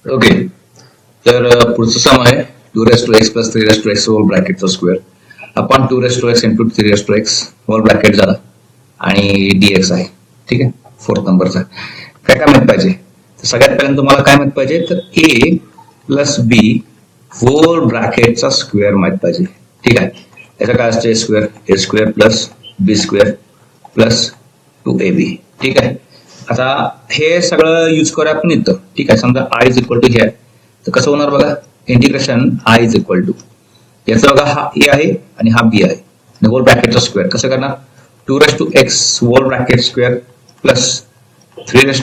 Okay. तर पुढचं सम आहे 2x प्लस 3x होल ब्रॅकेटचा स्क्वेअर आपण 2x into 3x whole bracket झाला आणि dx आहे. ठीक आहे, फोर्थ नंबरचा काय काय माहित पाहिजे. तर सगळ्यात पहिल्यांदा तुम्हाला काय माहित पाहिजे तर a प्लस बी होल ब्रॅकेटचा स्क्वेअर माहित पाहिजे. ठीक आहे, याचा काय असतं A square plus B square plus 2ab. ठीक आहे, आता हे सगळं यूज करूया आपण इथं. ठीक आहे, समजा आय इज इक्वल टू हे आहे तर कसं होणार बघा, integration I is equal to याचा बघा हा ए आहे आणि हा बी आहे होल ब्रॅकेटचा स्क्वेअर कसं करणार 2x whole bracket square plus 3x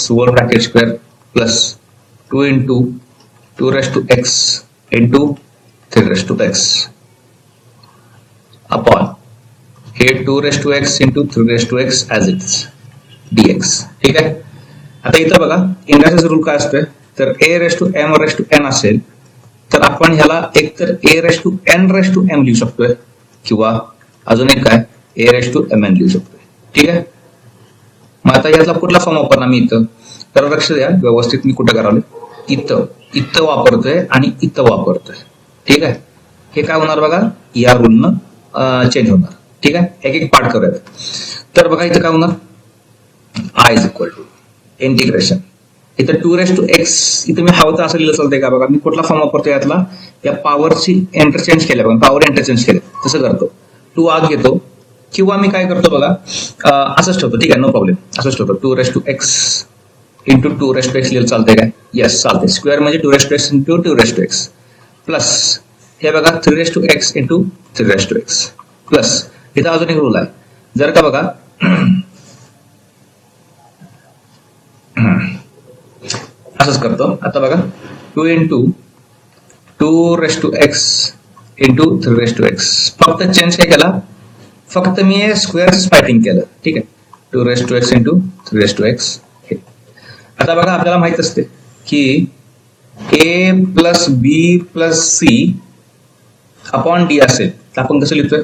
whole bracket square plus 2 into 2x into 3x upon हे 2x into 3x as it is dx. ठीक आहे, आता इथं बघा इंग्रजीचा रूल काय असतोय तर a⁻m असेल तर आपण ह्याला एक तर a⁻n लिहू शकतोय किंवा अजून एक काय a⁻mn लिहू शकतोय. ठीक आहे, मग आता यातला कुठला फॉर्म वापरणार मी इथं तर लक्ष द्या व्यवस्थित मी कुठं करावलं इथं वापरतोय आणि इथं वापरतोय. ठीक आहे, हे काय होणार बघा या रूलनं चेंज होणार. ठीक आहे, एक एक पार्ट करूयात. तर बघा इथं काय होणार I is equal to integration इथं 2x इथं मी हवं तर असं लिहिलं चालतंय का बघा मी कुठला फॉर्म वापरतो यातला या पॉवरची इंटरचेंज केल्या बघा पॉवर इंटरचेंज केले तसं करतो 2 आत घेतो किंवा मी काय करतो बघा असंच ठेवतो. ठीक आहे, नो प्रॉब्लेम असंच ठेवतो 2x इंटू 2x लिहिलं चालतंय काय येस चालतंय. स्क्वेअर म्हणजे 2x इंटू 2x प्लस हे बघा 3x इंटू 3x प्लस इथं अजून एक रूल आहे जर का बघा असंच करतो. आता बघा 2 इंटू 2x इंटू 3x फक्त चेंज काय केला फक्त मी स्क्वेअर फायटिंग केलं. ठीक आहे, 2x इंटू 3x. आता बघा आपल्याला माहित असते की a plus B plus C upon D असेल तर आपण कसं लिहितोय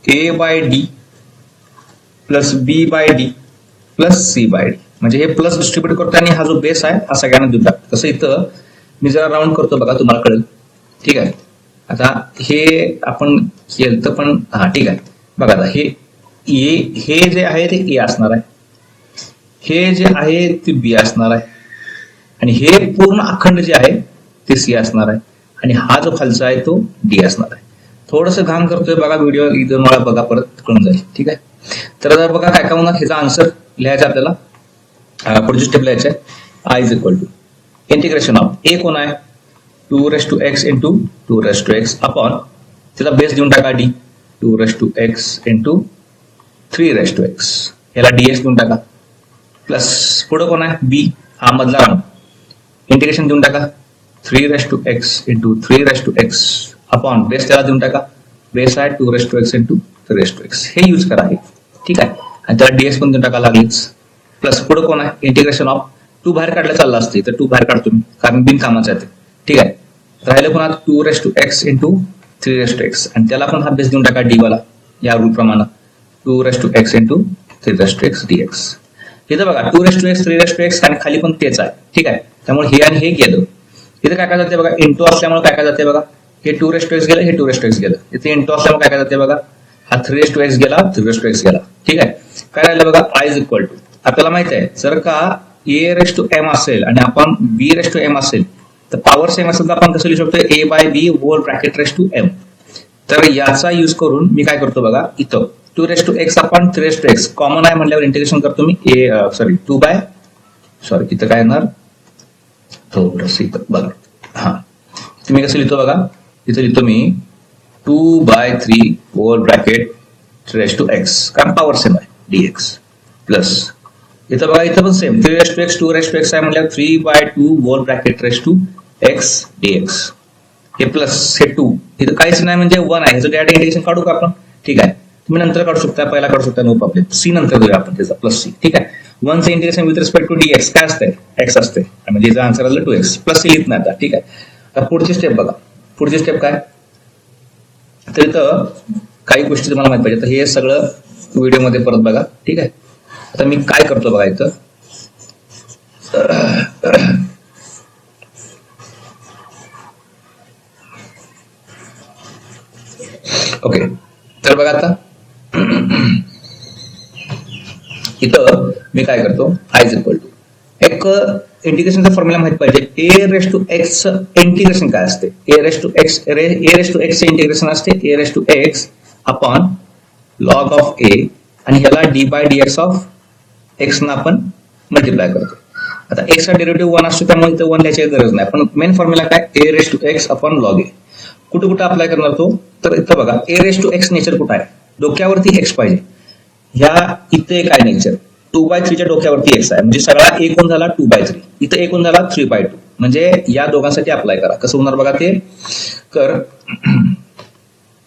a by D plus B by D plus C by D म्हणजे हे प्लस डिस्ट्रीब्यूट करतो आणि हा जो बेस आहे हा सगळ्यांना देऊन टाकतो. तसं इथं मी जरा राऊंड करतो बघा तुम्हाला कळेल. ठीक आहे, आता हे आपण केलं तर पण हा ठीक आहे बघा आता हे जे आहे ते ए असणार आहे हे जे आहे ते बी असणार आहे आणि हे पूर्ण अखंड जे आहे ते सी असणार आहे आणि हा जो खालचा आहे तो डी असणार आहे. थोडंसं घाण करतोय बघा व्हिडिओ 2 वेळा बघा परत कळून जाईल. ठीक आहे, तर आता बघा काय काय होणार ह्याचा आन्सर लिहायचा आपल्याला पुढची स्टेप लिहायचं आहे I is equal to integration of A कोण आहे 2x इंटू 2x अपॉन त्याचा बेस देऊन टाका डी 2x इंटू 3x याला dx देऊन टाका प्लस पुढं कोण आहे बी हा मधला राऊंड इंटिग्रेशन देऊन टाका 3x into 3x upon base त्याला देऊन टाका बेस आहे 2x इंटू 3x हे यूज करा. ठीक आहे, आणि त्याला dx पण देऊन टाका लागलीच प्लस पुढे कोण आहे इंटिग्रेशन ऑफ 2 बाहेर काढलं चाललं असते तर 2 बाहेर काढतो मी कारण बिन कामाचं आहे. ठीक आहे, राहिलं कोणा 2x इंटू 3x आणि त्याला पण हा बेस देऊन टाका डी वाला या रूल प्रमाणे 2x इंटू 3x dx. इथं बघा 2x 3x आणि खाली पण तेच आहे. ठीक आहे, त्यामुळे हे आणि हे गेलं. इथं काय काय जाते बघा इंटू असल्यामुळे काय काय जाते बघा हे 2x गेलं हे 2x गेलं. इथे इंटू असल्यामुळे काय काय जाते बघा हा 3x गेला 3x गेला. ठीक आहे, काय राहिलं बघा आय इज इक्वल टू आपल्याला माहित आहे जर का a⁻m असेल आणि आपण b⁻m असेल तर पॉवर सेम असेल तर आपण कसं लिहू शकतो a by B whole bracket raise to m. तर याचा यूज करून मी काय करतो बघा इथं 2x आपण 3x कॉमन आहे म्हणल्यावर इंटिग्रेशन करतो मी इथं काय येणार थोडंसं इथं बघा हा तुम्ही कसं लिहितो बघा इथं लिहितो मी 2/3 whole bracket raise to x कारण पॉवर सेम आहे dx प्लस इथं बघा इथं पण सेम 3x 2x आहे म्हटल्यावर 3/2 whole bracket raise to x dx हे प्लस हे 2 इथं काहीच नाही म्हणजे 1 आहे ह्याचं डायरेक्ट इंटिग्रेशन काढू का आपण. ठीक आहे, तुम्ही नंतर काढू शकता पहिला काढू शकता नो प्रॉब्लेम सी नंतर देऊया आपण त्याचा प्लस सी. ठीक आहे, 1चं integration with respect to dx काय असतंय x असते म्हणजे याचा आन्सर आलं 2x प्लस सी लिहित नाही आता. ठीक आहे, आता पुढची स्टेप बघा पुढची स्टेप काय तर इथं काही गोष्टी तुम्हाला माहित पाहिजे तर हे सगळं व्हिडिओमध्ये परत बघा. ठीक आहे, आता मी काय करतो बघा इथं ओके, तर बघा आता इथं मी काय करतो, आय इज इक्वल टू एक इंटिग्रेशनचा फॉर्म्युला माहित पाहिजे. A raise to X integration काय असते, A raise to X integration असते A raise to X upon log of A आणि ह्याला D by D X of X ना आपण मल्टिप्लाय करतो. आता एक्स चा डेरिव्हेटिव्ह 1 असतो त्यामुळे इथं 1 लिहायची गरज नाही, पण मेन फॉर्म्युला काय, A raise to X upon log A. कुठे कुठे अप्लाय करणार तो, तर इथं बघा A raise to X nature कुठं आहे, डोक्यावरती एक्स पाहिजे. ह्या इथे काय नेचर 2/3 च्या डोक्यावरती एक्स आहे, म्हणजे सगळा ए कोण झाला 2/3, इथं ए कोण झाला 3/2. म्हणजे या दोघांसाठी अप्लाय करा. कसं होणार बघा ते कर.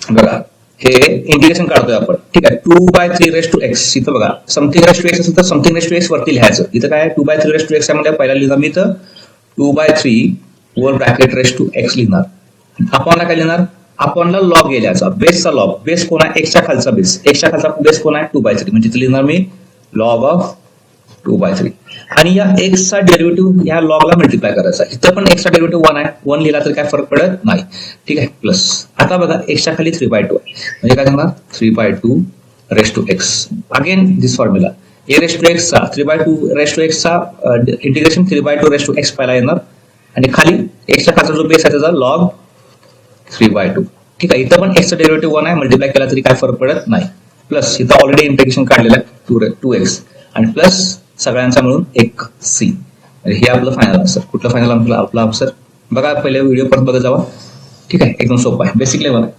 बघा हे इंटिग्रेशन काढतोय आपण, ठीक आहे. 2/3 रेस टू एक्स, इथं बघा समथिंग रेस टू एक्स असेल तर समथिंग रेस टू एक्स वरती लिहायचं. इथं काय 2/3 रेस टू एक्स आहे म्हणजे पहिला लिहिणार मी इथं 2/3 वर ब्रॅकेट रेस टू एक्स लिहिणार. अपॉनला काय लिहिणार, अपॉनला लॉग लिहायचा, बेसचा लॉग, बेस कोण आहे एक्सच्या खालचा बेस, एक्सच्या खालचा बेस कोण आहे 2/3, म्हणजे इथं लिहिणार मी लॉग ऑफ 2/3. आणि या एक्सचा डेरिव्हेटिव्ह या लॉगला मल्टिप्लाय करायचा. इथं पण एक्सचा डेरिव्हेटिव्ह 1 आहे, 1 लिहिला तर काय फरक पडत नाही, ठीक आहे. प्लस आता बघा एक्सच्या खाली 3/2 आहे, म्हणजे काय करणार 3/2 raise to X. Again this formula A raise to X चा 3/2 रेस टू एक्स चा इंटिग्रेशन 3/2 रेस टू एक्स पहिला येणार आणि खाली एक्सच्या खालचा जो बेस आहे त्याचा लॉग 3/2, ठीक आहे. इथं पण एक्सचा डेरिव्हेटिव्ह 1 आहे, मल्टिप्लाय केला तरी काय फरक पडत नाही. प्लस इथं ऑलरेडी इंटिग्रेशन काढलेलं आहे 2x आणि प्लस सगळ्यांचा मिळून एक सी. हे आपलं फायनल आन्सर. कुठलं फायनल आपलं आन्सर बघा, पहिले व्हिडिओ परत बघत जावा, ठीक आहे. एकदम सोपं आहे, बेसिक लेवल आहे.